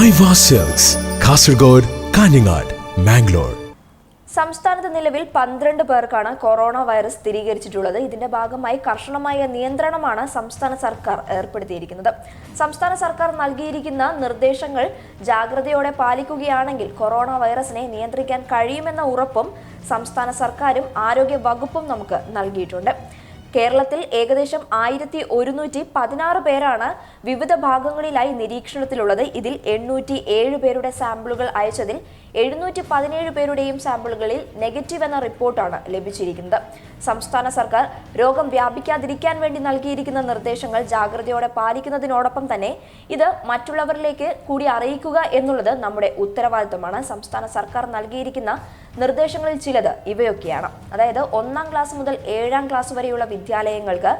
Aiwa silks, Kasaragod, Kanhangad, Mangalore. സംസ്ഥാനത്ത് നിലവിൽ 12 പേർക്കാണ് കൊറോണ വൈറസ് സ്ഥിരീകരിച്ചിട്ടുള്ളത്. ഇതിന്റെ ഭാഗമായി കർശനമായ നിയന്ത്രണമാണ് സംസ്ഥാന സർക്കാർ ഏർപ്പെടുത്തിയിരിക്കുന്നത്. സംസ്ഥാന സർക്കാർ നൽകിയിരിക്കുന്ന നിർദ്ദേശങ്ങൾ ജാഗ്രതയോടെ പാലിക്കുകയാണെങ്കിൽ കൊറോണ വൈറസിനെ നിയന്ത്രിക്കാൻ കഴിയുമെന്ന ഉറപ്പും സംസ്ഥാന സർക്കാരും ആരോഗ്യ വകുപ്പും നമുക്ക് നൽകിയിട്ടുണ്ട്. കേരളത്തിൽ ഏകദേശം 1116 പേരാണ് വിവിധ ഭാഗങ്ങളിലായി നിരീക്ഷണത്തിലുള്ളത്. ഇതിൽ 807 പേരുടെ സാമ്പിളുകൾ അയച്ചതിൽ 717 പേരുടെയും സാമ്പിളുകളിൽ നെഗറ്റീവ് എന്ന റിപ്പോർട്ടാണ് ലഭിച്ചിരിക്കുന്നത്. സംസ്ഥാന സർക്കാർ രോഗം വ്യാപിക്കാതിരിക്കാൻ വേണ്ടി നൽകിയിരിക്കുന്ന നിർദ്ദേശങ്ങൾ ജാഗ്രതയോടെ പാലിക്കുന്നതിനോടൊപ്പം തന്നെ ഇത് മറ്റുള്ളവരിലേക്ക് കൂടി അറിയിക്കുക എന്നുള്ളത് നമ്മുടെ ഉത്തരവാദിത്തമാണ്. സംസ്ഥാന സർക്കാർ നൽകിയിരിക്കുന്ന നിർദ്ദേശങ്ങളിൽ ചിലത് ഇവയൊക്കെയാണ്. അതായത് 1ാം ക്ലാസ് മുതൽ 7ാം ക്ലാസ് വരെയുള്ള വിദ്യാലയങ്ങൾക്ക്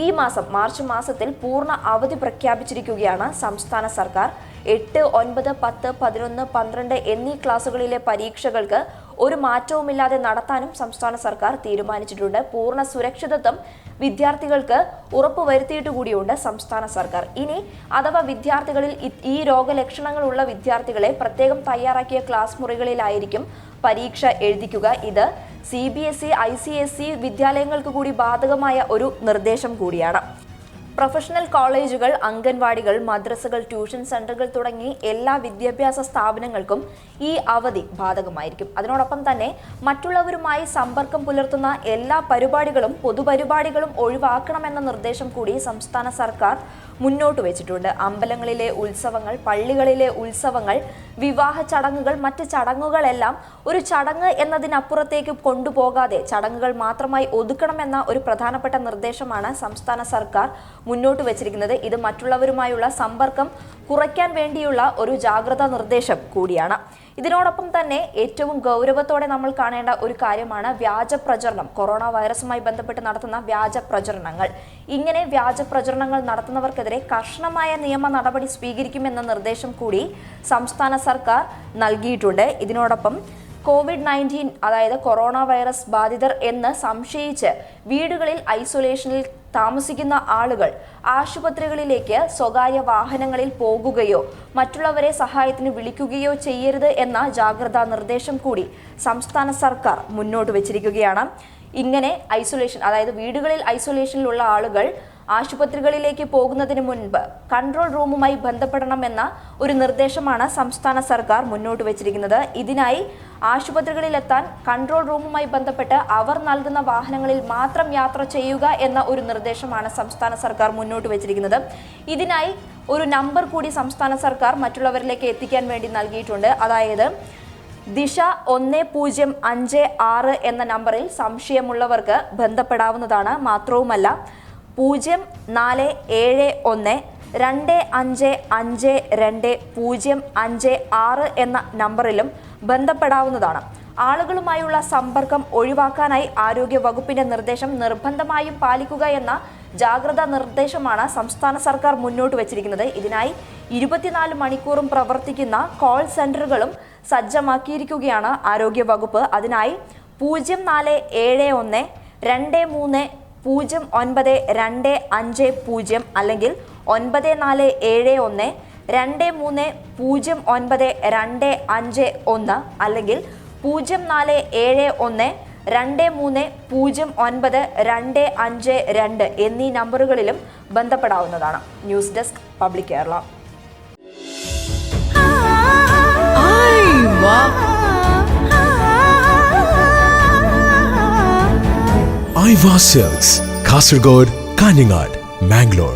ഈ മാസം മാർച്ച് മാസത്തിൽ പൂർണ്ണ അവധി പ്രഖ്യാപിച്ചിരിക്കുകയാണ് സംസ്ഥാന സർക്കാർ. 8, 9, 10, 11, 12 എന്നീ ക്ലാസുകളിലെ പരീക്ഷകൾക്ക് ഒരു മാറ്റവുമില്ലാതെ നടത്താനും സംസ്ഥാന സർക്കാർ തീരുമാനിച്ചിട്ടുണ്ട്. പൂർണ്ണ സുരക്ഷിതത്വം വിദ്യാർത്ഥികൾക്ക് ഉറപ്പുവരുത്തിയിട്ടുകൂടിയുണ്ട് സംസ്ഥാന സർക്കാർ. ഇനി അഥവാ വിദ്യാർത്ഥികളിൽ ഈ രോഗലക്ഷണങ്ങളുള്ള വിദ്യാർത്ഥികളെ പ്രത്യേകം തയ്യാറാക്കിയ ക്ലാസ് മുറികളിലായിരിക്കും പരീക്ഷ എഴുതിക്കുക. ഇത് CBSE, ICSE വിദ്യാലയങ്ങൾക്ക് കൂടി ബാധകമായ ഒരു നിർദ്ദേശം കൂടിയാണ്. പ്രൊഫഷണൽ കോളേജുകൾ, അംഗൻവാടികൾ, മദ്രസകൾ, ട്യൂഷൻ സെന്ററുകൾ തുടങ്ങി എല്ലാ വിദ്യാഭ്യാസ സ്ഥാപനങ്ങൾക്കും ഈ അവധി ബാധകമായിരിക്കും. അതിനോടൊപ്പം തന്നെ മറ്റുള്ളവരുമായി സമ്പർക്കം പുലർത്തുന്ന എല്ലാ പരിപാടികളും പൊതുപരിപാടികളും ഒഴിവാക്കണമെന്ന നിർദ്ദേശം കൂടി സംസ്ഥാന സർക്കാർ മുന്നോട്ട് വെച്ചിട്ടുണ്ട്. അമ്പലങ്ങളിലെ ഉത്സവങ്ങൾ, പള്ളികളിലെ ഉത്സവങ്ങൾ, വിവാഹ ചടങ്ങുകൾ, മറ്റ് ചടങ്ങുകളെല്ലാം ഒരു ചടങ്ങ് എന്നതിനപ്പുറത്തേക്ക് കൊണ്ടുപോകാതെ ചടങ്ങുകൾ മാത്രമായി ഒതുക്കണമെന്ന ഒരു പ്രധാനപ്പെട്ട നിർദ്ദേശമാണ് സംസ്ഥാന സർക്കാർ മുന്നോട്ട് വെച്ചിരിക്കുന്നത്. ഇത് മറ്റുള്ളവരുമായുള്ള സമ്പർക്കം കുറയ്ക്കാൻ വേണ്ടിയുള്ള ഒരു ജാഗ്രതാ നിർദ്ദേശം കൂടിയാണ്. ഇതിനോടൊപ്പം തന്നെ ഏറ്റവും ഗൗരവത്തോടെ നമ്മൾ കാണേണ്ട ഒരു കാര്യമാണ് വ്യാജ പ്രചരണം. കൊറോണ വൈറസുമായി ബന്ധപ്പെട്ട് നടത്തുന്ന വ്യാജ പ്രചരണങ്ങൾ. ഇങ്ങനെ വ്യാജ പ്രചരണങ്ങൾ നടത്തുന്നവർക്കെതിരെ കർശനമായ നിയമ നടപടി സ്വീകരിക്കുമെന്ന നിർദ്ദേശം കൂടി സംസ്ഥാന സർക്കാർ നൽകിയിട്ടുണ്ട്. ഇതിനോടൊപ്പം COVID-19 അതായത് കൊറോണ വൈറസ് ബാധിതർ എന്ന് സംശയിച്ച് വീടുകളിൽ ഐസൊലേഷനിൽ താമസിക്കുന്ന ആളുകൾ ആശുപത്രികളിലേക്ക് സ്വകാര്യ വാഹനങ്ങളിൽ പോകുകയോ മറ്റുള്ളവരെ സഹായത്തിന് വിളിക്കുകയോ ചെയ്യരുത് എന്ന ജാഗ്രതാ നിർദ്ദേശം കൂടി സംസ്ഥാന സർക്കാർ മുന്നോട്ട് വെച്ചിരിക്കുകയാണ്. ഇങ്ങനെ ഐസൊലേഷൻ, അതായത് വീടുകളിൽ ഐസൊലേഷനിലുള്ള ആളുകൾ ആശുപത്രികളിലേക്ക് പോകുന്നതിന് മുൻപ് കൺട്രോൾ റൂമുമായി ബന്ധപ്പെടണമെന്ന ഒരു നിർദ്ദേശമാണ് സംസ്ഥാന സർക്കാർ മുന്നോട്ട് വെച്ചിരിക്കുന്നത്. ഇതിനായി ആശുപത്രികളിലെത്താൻ കൺട്രോൾ റൂമുമായി ബന്ധപ്പെട്ട് അവർ നൽകുന്ന വാഹനങ്ങളിൽ മാത്രം യാത്ര ചെയ്യുക എന്ന ഒരു നിർദ്ദേശമാണ് സംസ്ഥാന സർക്കാർ മുന്നോട്ട് വെച്ചിരിക്കുന്നത്. ഇതിനായി ഒരു നമ്പർ കൂടി സംസ്ഥാന സർക്കാർ മറ്റുള്ളവരിലേക്ക് എത്തിക്കാൻ വേണ്ടി നൽകിയിട്ടുണ്ട്. അതായത് ദിശ 1056 എന്ന നമ്പറിൽ സംശയമുള്ളവർക്ക് ബന്ധപ്പെടാവുന്നതാണ്. മാത്രവുമല്ല 047125520556 എന്ന നമ്പറിലും ബന്ധപ്പെടാവുന്നതാണ്. ആളുകളുമായുള്ള സമ്പർക്കം ഒഴിവാക്കാനായി ആരോഗ്യ വകുപ്പിന്റെ നിർദ്ദേശം നിർബന്ധമായും പാലിക്കുക എന്ന ജാഗ്രതാ നിർദ്ദേശമാണ് സംസ്ഥാന സർക്കാർ മുന്നോട്ട് വെച്ചിരിക്കുന്നത്. ഇതിനായി 24 മണിക്കൂറും പ്രവർത്തിക്കുന്ന കോൾ സെന്ററുകളും സജ്ജമാക്കിയിരിക്കുകയാണ് ആരോഗ്യ വകുപ്പ്. അതിനായി 047123092550 അല്ലെങ്കിൽ 947123092551 അല്ലെങ്കിൽ 047123092552 എന്നീ നമ്പറുകളിലും ബന്ധപ്പെടാവുന്നതാണ്. News desk public Kerala. Aiwa silks, Kasaragod, Kanhangad, Mangalore.